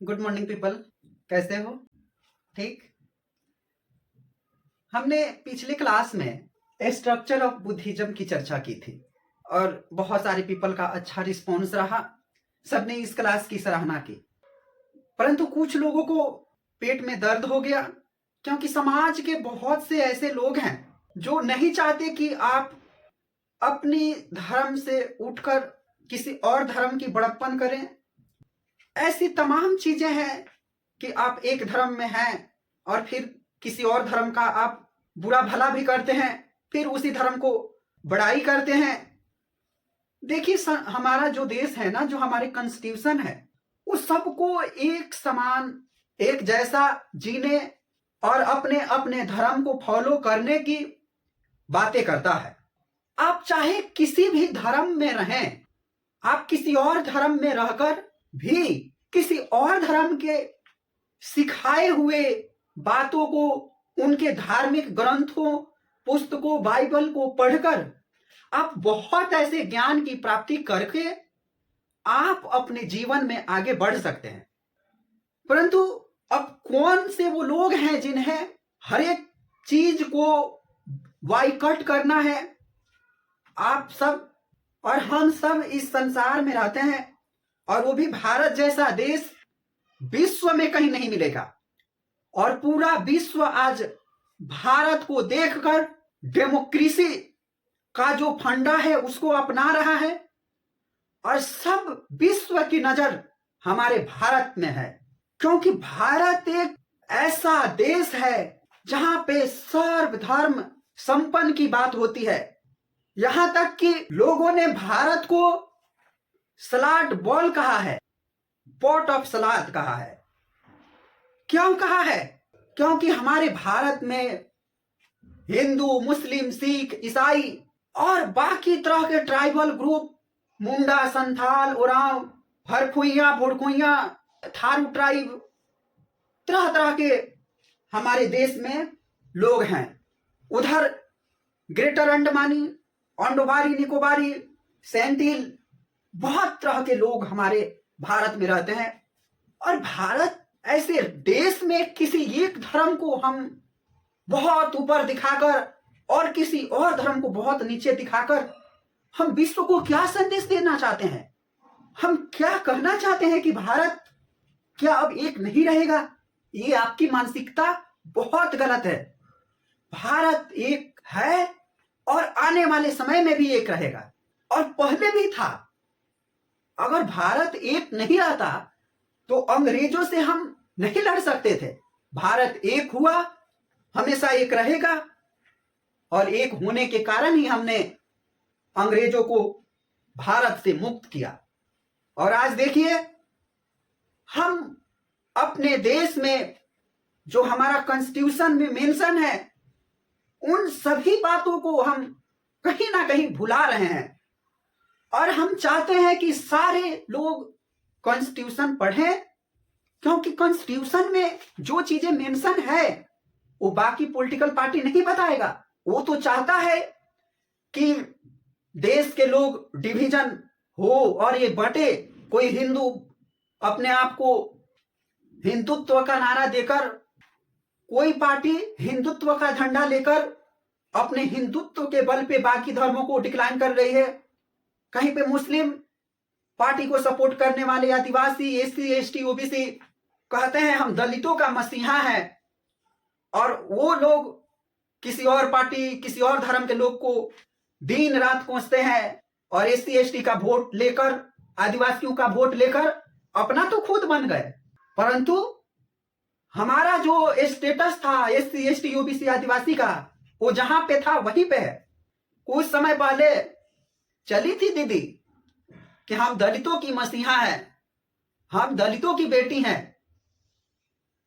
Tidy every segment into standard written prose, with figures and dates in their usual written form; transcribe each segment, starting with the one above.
Good morning people, कैसे हो? ठीक। हमने पिछले क्लास में स्ट्रक्चर ऑफ बुद्धिज्म की चर्चा की थी और बहुत सारे पीपल का अच्छा रिस्पॉन्स रहा। सबने इस क्लास की सराहना की, परंतु कुछ लोगों को पेट में दर्द हो गया क्योंकि समाज के बहुत से ऐसे लोग हैं जो नहीं चाहते कि आप अपनी धर्म से उठकर किसी और धर्म की बड़प्पन करें। ऐसी तमाम चीजें हैं कि आप एक धर्म में हैं और फिर किसी और धर्म का आप बुरा भला भी करते हैं, फिर उसी धर्म को बड़ाई करते हैं। देखिए, हमारा जो देश है ना, जो हमारे कॉन्स्टिट्यूशन है, उस सबको एक समान, एक जैसा जीने और अपने अपने धर्म को फॉलो करने की बातें करता है। आप चाहे किसी भी धर्म में रहें, आप किसी और धर्म में रहकर भी किसी और धर्म के सिखाए हुए बातों को, उनके धार्मिक ग्रंथों, पुस्तकों, बाइबल को पढ़कर आप बहुत ऐसे ज्ञान की प्राप्ति करके आप अपने जीवन में आगे बढ़ सकते हैं। परंतु अब कौन से वो लोग हैं जिन्हें हर एक चीज को बाइकआउट करना है? आप सब और हम सब इस संसार में रहते हैं और वो भी भारत जैसा देश विश्व में कहीं नहीं मिलेगा। और पूरा विश्व आज भारत को देखकर डेमोक्रेसी का जो फंडा है उसको अपना रहा है और सब विश्व की नजर हमारे भारत में है, क्योंकि भारत एक ऐसा देश है जहां पे सर्वधर्म संपन्न की बात होती है। यहां तक कि लोगों ने भारत को सलाद बॉल कहा है, पॉट ऑफ सलाद कहा है। क्यों कहा है? क्योंकि हमारे भारत में हिंदू, मुस्लिम, सिख, ईसाई और बाकी तरह के ट्राइबल ग्रुप, मुंडा, संथाल, उरांव, भरखुइया, भुड़कुइया, थारू ट्राइब, तरह तरह के हमारे देश में लोग हैं। उधर ग्रेटर अंडमानी, अंडोबारी, निकोबारी, सेंटिल, बहुत तरह के लोग हमारे भारत में रहते हैं। और भारत ऐसे देश में किसी एक धर्म को हम बहुत ऊपर दिखाकर और किसी और धर्म को बहुत नीचे दिखाकर हम विश्व को क्या संदेश देना चाहते हैं? हम क्या कहना चाहते हैं कि भारत क्या अब एक नहीं रहेगा? ये आपकी मानसिकता बहुत गलत है। भारत एक है और आने वाले समय में भी एक रहेगा और पहले भी था। अगर भारत एक नहीं रहता तो अंग्रेजों से हम नहीं लड़ सकते थे। भारत एक हुआ, हमेशा एक रहेगा और एक होने के कारण ही हमने अंग्रेजों को भारत से मुक्त किया। और आज देखिए, हम अपने देश में जो हमारा कॉन्स्टिट्यूशन में मेंशन है, उन सभी बातों को हम कहीं ना कहीं भुला रहे हैं और हम चाहते हैं कि सारे लोग कॉन्स्टिट्यूशन पढ़ें, क्योंकि कॉन्स्टिट्यूशन में जो चीजें मेंशन है वो बाकी पॉलिटिकल पार्टी नहीं बताएगा। वो तो चाहता है कि देश के लोग डिवीजन हो और ये बटे। कोई हिंदू अपने आप को हिंदुत्व का नारा देकर, कोई पार्टी हिंदुत्व का झंडा लेकर अपने हिंदुत्व के बल पे बाकी धर्मों को डिक्लाइन कर रही है। कहीं पे मुस्लिम पार्टी को सपोर्ट करने वाले आदिवासी, एससी, एसटी, ओबीसी कहते हैं हम दलितों का मसीहा है, और वो लोग किसी और पार्टी, किसी और धर्म के लोग को दिन रात कोसते हैं और एससी एसटी का वोट लेकर, आदिवासियों का वोट लेकर अपना तो खुद बन गए। परंतु हमारा जो स्टेटस था एससी एसटी ओबीसी आदिवासी का, वो जहां पे था वहीं पे है। कुछ समय पहले चली थी दीदी कि हम दलितों की मसीहा हैं, हम दलितों की बेटी हैं।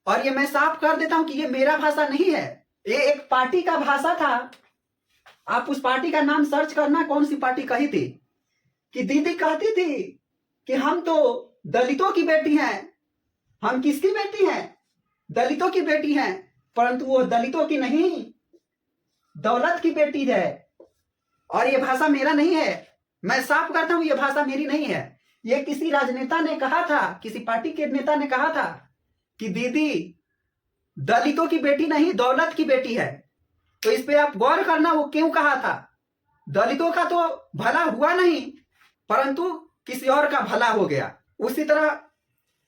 और ये मैं साफ कर देता हूं कि ये मेरा भाषा नहीं है, ये एक पार्टी का भाषा था। आप उस पार्टी का नाम सर्च करना, कौन सी पार्टी कही थी कि दीदी कहती थी कि हम तो दलितों की बेटी हैं। हम किसकी बेटी हैं? दलितों की बेटी हैं। परंतु वो दलितों की नहीं, दौलत की बेटी है। और ये भाषा मेरा नहीं है, मैं साफ करता हूं, ये भाषा मेरी नहीं है। ये किसी राजनेता ने कहा था, किसी पार्टी के नेता ने कहा था कि दीदी दलितों की बेटी नहीं दौलत की बेटी है। तो इस पे आप गौर करना वो क्यों कहा था। दलितों का तो भला हुआ नहीं, परंतु किसी और का भला हो गया। उसी तरह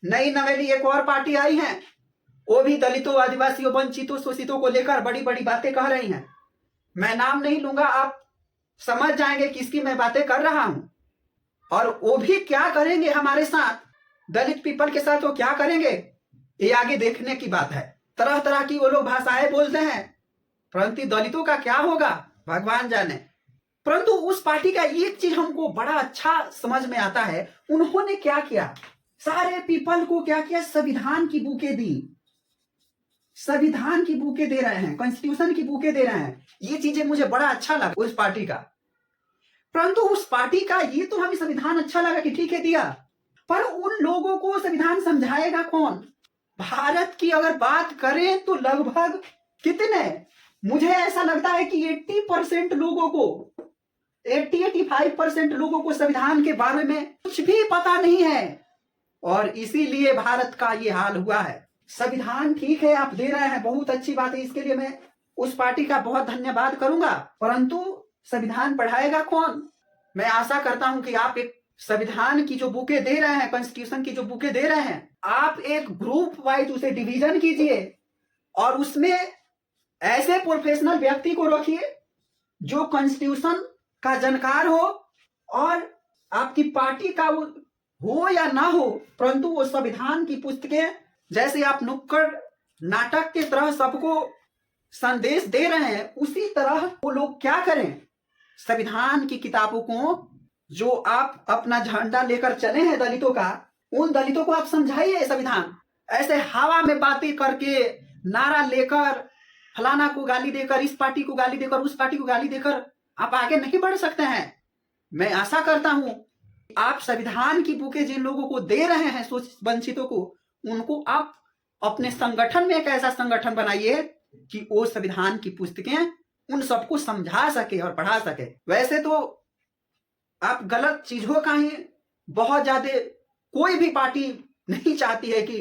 नई नवेली एक और पार्टी आई है, वो भी दलितों, आदिवासियों, वंचितों, शोषितों को लेकर बड़ी बड़ी बातें कह रही हैं। मैं नाम नहीं लूंगा, आप समझ जाएंगे किसकी मैं बातें कर रहा हूं। और वो भी क्या करेंगे हमारे साथ, दलित पीपल के साथ वो क्या करेंगे, ये आगे देखने की बात है। तरह तरह की वो लोग भाषाएं बोलते हैं, परंतु दलितों का क्या होगा भगवान जाने। परंतु उस पार्टी का एक चीज हमको बड़ा अच्छा समझ में आता है, उन्होंने क्या किया, सारे पीपल को क्या किया, संविधान की बुकें दी। संविधान की बुकें दे रहे हैं, कॉन्स्टिट्यूशन की बुकें दे रहे हैं। ये चीजें मुझे बड़ा अच्छा लगा उस पार्टी का। परंतु उस पार्टी का ये तो हमें संविधान अच्छा लगा कि ठीक है दिया, पर उन लोगों को संविधान समझाएगा कौन। भारत की अगर बात करें तो लगभग कितने, मुझे ऐसा लगता है कि 80% लोगों को, 80-85% लोगों को संविधान के बारे में कुछ भी पता नहीं है, और इसीलिए भारत का ये हाल हुआ है। संविधान ठीक है आप दे रहे हैं, बहुत अच्छी बात है, इसके लिए मैं उस पार्टी का बहुत धन्यवाद करूंगा, परंतु संविधान पढ़ाएगा कौन। मैं आशा करता हूं कि आप एक संविधान की जो बुकें दे रहे हैं, कॉन्स्टिट्यूशन की जो बुकें दे रहे हैं, आप एक ग्रुप वाइज उसे डिवीजन कीजिए और उसमें ऐसे प्रोफेशनल व्यक्ति को रखिए जो कॉन्स्टिट्यूशन का जानकार हो, और आपकी पार्टी का वो हो या ना हो, परंतु वो संविधान की पुस्तकें, जैसे आप नुक्कड़ नाटक की तरह सबको संदेश दे रहे हैं, उसी तरह वो लोग क्या करें, संविधान की किताबों को, जो आप अपना झंडा लेकर चले हैं दलितों का, उन दलितों को आप समझाइए संविधान। ऐसे हवा में बातें करके, नारा लेकर, फलाना को गाली देकर, इस पार्टी को गाली देकर, उस पार्टी को गाली देकर आप आगे नहीं बढ़ सकते हैं। मैं आशा करता हूं आप संविधान की बुकें जिन लोगों को दे रहे हैं, वंचितों को, उनको आप अपने संगठन में एक ऐसा संगठन बनाइए कि वो संविधान की पुस्तकें उन सबको समझा सके और पढ़ा सके। वैसे तो आप गलत चीजों का ही बहुत ज्यादा, कोई भी पार्टी नहीं चाहती है कि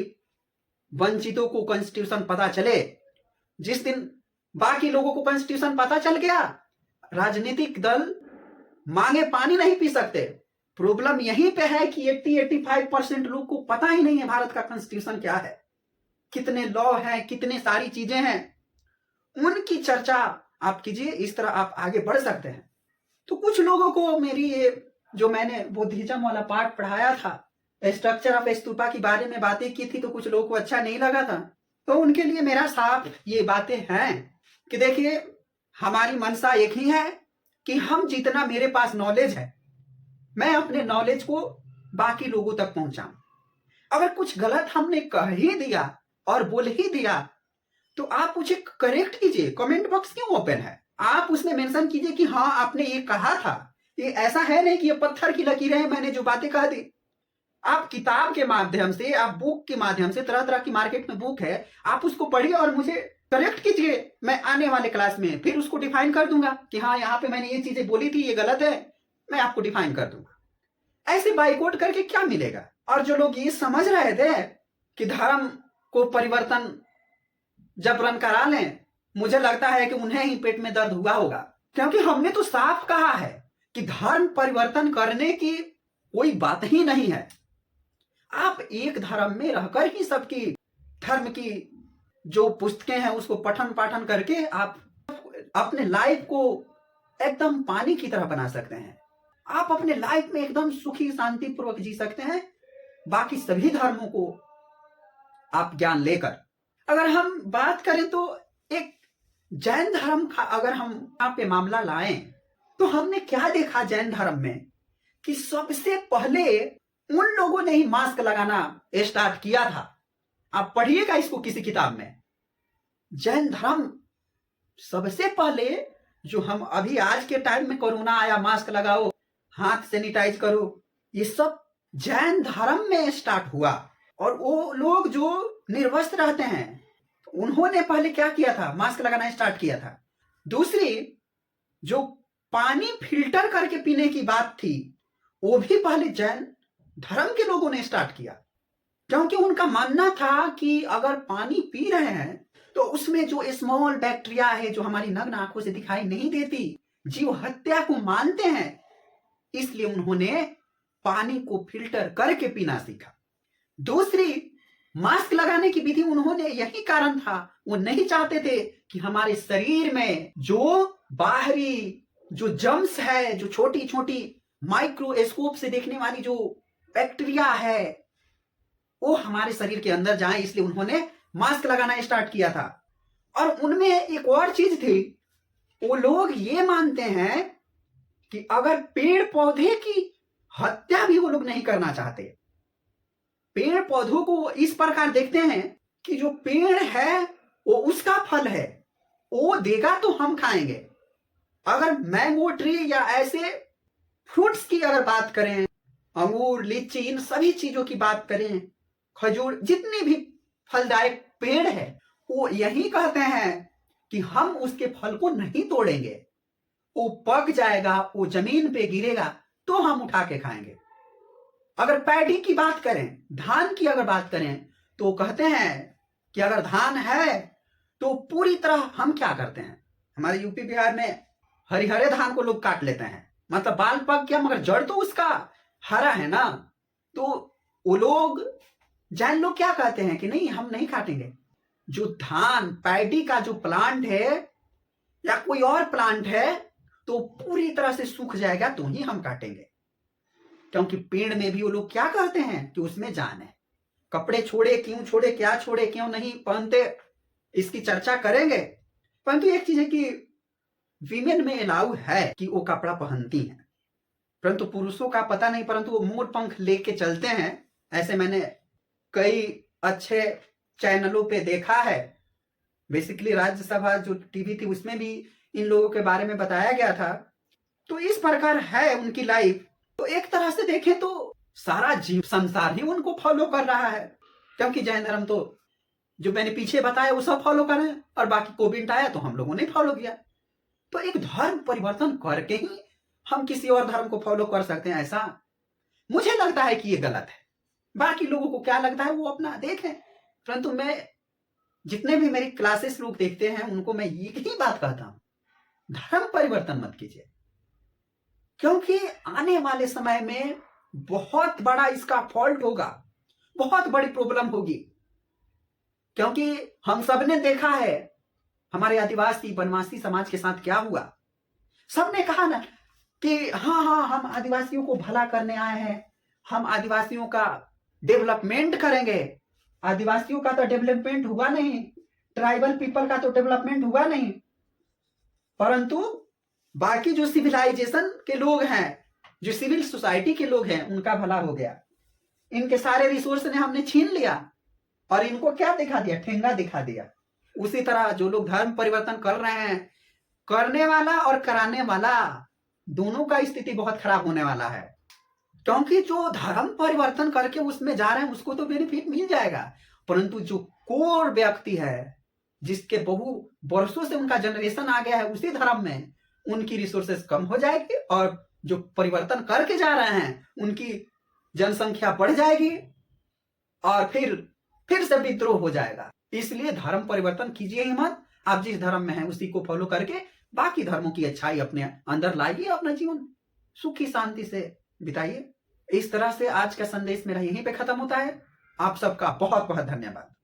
वंचितों को कॉन्स्टिट्यूशन पता चले। जिस दिन बाकी लोगों को कॉन्स्टिट्यूशन पता चल गया, राजनीतिक दल मांगे पानी नहीं पी सकते। प्रॉब्लम यहीं पे है कि 80-85% लोग को पता ही नहीं है भारत का कॉन्स्टिट्यूशन क्या है, कितने लॉ हैं, कितने सारी चीजें हैं, उनकी चर्चा आप कीजिए, इस तरह आप आगे बढ़ सकते हैं। तो कुछ लोगों को मेरी ये जो मैंने बुद्धिज्म वाला पार्ट पढ़ाया था, स्ट्रक्चर ऑफ स्तूपा के बारे में बातें की थी, तो कुछ लोगों को अच्छा नहीं लगा था। तो उनके लिए मेरा साफ ये बातें हैं कि देखिए, हमारी मंशा एक ही है कि हम जितना मेरे पास नॉलेज है, मैं अपने नॉलेज को बाकी लोगों तक पहुंचाऊं। अगर कुछ गलत हमने कह ही दिया और बोल ही दिया, तो आप मुझे करेक्ट कीजिए। कमेंट बॉक्स क्यों ओपन है, आप उसमें मेंशन कीजिए कि हाँ आपने ये कहा था। ये ऐसा है नहीं कि ये पत्थर की लकीरें हैं, मैंने जो बातें कह दी। आप किताब के माध्यम से, आप बुक के माध्यम से, तरह तरह की मार्केट में बुक है, आप उसको पढ़िए और मुझे करेक्ट कीजिए। मैं आने वाले क्लास में फिर उसको डिफाइन कर दूंगा कि हाँ यहाँ पे मैंने ये चीजें बोली थी, ये गलत है, मैं आपको डिफाइन कर दूंगा। ऐसे बाइकआउट करके क्या मिलेगा। और जो लोग ये समझ रहे थे कि धर्म को परिवर्तन जबरन करा लें, मुझे लगता है कि उन्हें ही पेट में दर्द हुआ होगा, क्योंकि हमने तो साफ कहा है कि धर्म परिवर्तन करने की कोई बात ही नहीं है। आप एक धर्म में रहकर ही सबकी धर्म की जो पुस्तकें हैं उसको पठन पाठन करके आप अपने लाइफ को एकदम पानी की तरह बना सकते हैं। आप अपने लाइफ में एकदम सुखी शांति पूर्वक जी सकते हैं, बाकी सभी धर्मों को आप ज्ञान लेकर। अगर हम बात करें तो एक जैन धर्म का अगर हम यहाँ पे मामला लाएं, तो हमने क्या देखा जैन धर्म में कि सबसे पहले उन लोगों ने ही मास्क लगाना स्टार्ट किया था। आप पढ़िएगा इसको किसी किताब में। जैन धर्म सबसे पहले, जो हम अभी आज के टाइम में कोरोना आया, मास्क लगाओ, हाथ सैनिटाइज करो, ये सब जैन धर्म में स्टार्ट हुआ। और वो लोग जो निर्वस्त्र रहते हैं, उन्होंने पहले क्या किया था, मास्क लगाना स्टार्ट किया था। दूसरी, जो पानी फिल्टर करके पीने की बात थी, वो भी पहले जैन धर्म के लोगों ने स्टार्ट किया, क्योंकि उनका मानना था कि अगर पानी पी रहे हैं तो उसमें जो स्मॉल बैक्टीरिया है जो हमारी नग्न आंखों से दिखाई नहीं देती, जीव हत्या को मानते हैं, इसलिए उन्होंने पानी को फिल्टर करके पीना सीखा। दूसरी, मास्क लगाने की विधि उन्होंने यही कारण था, वो नहीं चाहते थे कि हमारे शरीर में जो बाहरी जो जम्स है, जो छोटी छोटी माइक्रोस्कोप से देखने वाली जो बैक्टीरिया है, वो हमारे शरीर के अंदर जाए, इसलिए उन्होंने मास्क लगाना स्टार्ट किया था। और उनमें एक और चीज थी, वो लोग ये मानते हैं कि अगर पेड़ पौधे की हत्या भी वो लोग नहीं करना चाहते। पेड़ पौधों को इस प्रकार देखते हैं कि जो पेड़ है वो उसका फल है, वो देगा तो हम खाएंगे। अगर मैंगो ट्री या ऐसे फ्रूट्स की अगर बात करें, अंगूर, लीची, इन सभी चीजों की बात करें, खजूर, जितने भी फलदायक पेड़ है, वो यही कहते हैं कि हम उसके फल को नहीं तोड़ेंगे, वो पक जाएगा, वो जमीन पे गिरेगा तो हम उठा के खाएंगे। अगर पैडी की बात करें, धान की अगर बात करें, तो कहते हैं कि अगर धान है तो पूरी तरह हम क्या करते हैं, हमारे यूपी बिहार में हरे धान को लोग काट लेते हैं, मतलब बाल पक गया मगर जड़ तो उसका हरा है ना, तो वो लोग, जैन लोग क्या कहते हैं कि नहीं, हम नहीं काटेंगे। जो धान पैडी का जो प्लांट है या कोई और प्लांट है तो पूरी तरह से सूख जाएगा तो ही हम काटेंगे, क्योंकि पेड़ में भी वो लोग क्या कहते हैं कि उसमें जान है। कपड़े छोड़े क्यों छोड़े, क्या छोड़े क्यों नहीं पहनते, इसकी चर्चा करेंगे। परंतु एक चीज है कि वीमेन में अलाउ है कि वो कपड़ा पहनती हैं, परंतु पुरुषों का पता नहीं, परंतु वो मोर पंख लेके चलते हैं। ऐसे मैंने कई अच्छे चैनलों पे देखा है। बेसिकली राज्यसभा जो टीवी थी उसमें भी इन लोगों के बारे में बताया गया था। तो इस प्रकार है उनकी लाइफ। तो एक तरह से देखें तो सारा जीव संसार ही उनको फॉलो कर रहा है, क्योंकि जैन धर्म तो जो मैंने पीछे बताया वो सब फॉलो कर रहे हैं, और बाकी कोविड आया तो हम लोगों ने फॉलो किया। तो एक धर्म परिवर्तन करके ही हम किसी और धर्म को फॉलो कर सकते हैं, ऐसा मुझे लगता है कि ये गलत है। बाकी लोगों को क्या लगता है वो अपना देखें, परंतु मैं जितने भी मेरी क्लासेस लोग देखते हैं उनको मैं यही बात कहता हूं, धर्म परिवर्तन मत कीजिए, क्योंकि आने वाले समय में बहुत बड़ा इसका फॉल्ट होगा, बहुत बड़ी प्रॉब्लम होगी। क्योंकि हम सबने देखा है हमारे आदिवासी वनवासी समाज के साथ क्या हुआ। सबने कहा ना कि हाँ हम आदिवासियों को भला करने आए हैं, हम आदिवासियों का डेवलपमेंट करेंगे। आदिवासियों का तो डेवलपमेंट हुआ नहीं, ट्राइबल पीपल का तो डेवलपमेंट हुआ नहीं, परंतु बाकी जो सिविलाइजेशन के लोग हैं, जो सिविल सोसाइटी के लोग हैं, उनका भला हो गया। इनके सारे रिसोर्स ने हमने छीन लिया और इनको क्या दिखा दिया, ठेंगा दिखा दिया। उसी तरह जो लोग धर्म परिवर्तन कर रहे हैं, करने वाला और कराने वाला दोनों का स्थिति बहुत खराब होने वाला है। क्योंकि जो धर्म परिवर्तन करके उसमें जा रहे हैं उसको तो बेनिफिट मिल जाएगा, परंतु जो कोर व्यक्ति है, जिसके बहु वर्षों से उनका जनरेशन आ गया है उसी धर्म में, उनकी रिसोर्सेस कम हो जाएगी, और जो परिवर्तन करके जा रहे हैं उनकी जनसंख्या बढ़ जाएगी और फिर से विद्रोह हो जाएगा। इसलिए धर्म परिवर्तन कीजिए ही मत। आप जिस धर्म में हैं उसी को फॉलो करके बाकी धर्मों की अच्छाई अपने अंदर लाइए, अपना जीवन सुखी शांति से बिताइए। इस तरह से आज का संदेश मेरा यहीं पे खत्म होता है। आप सबका बहुत बहुत धन्यवाद।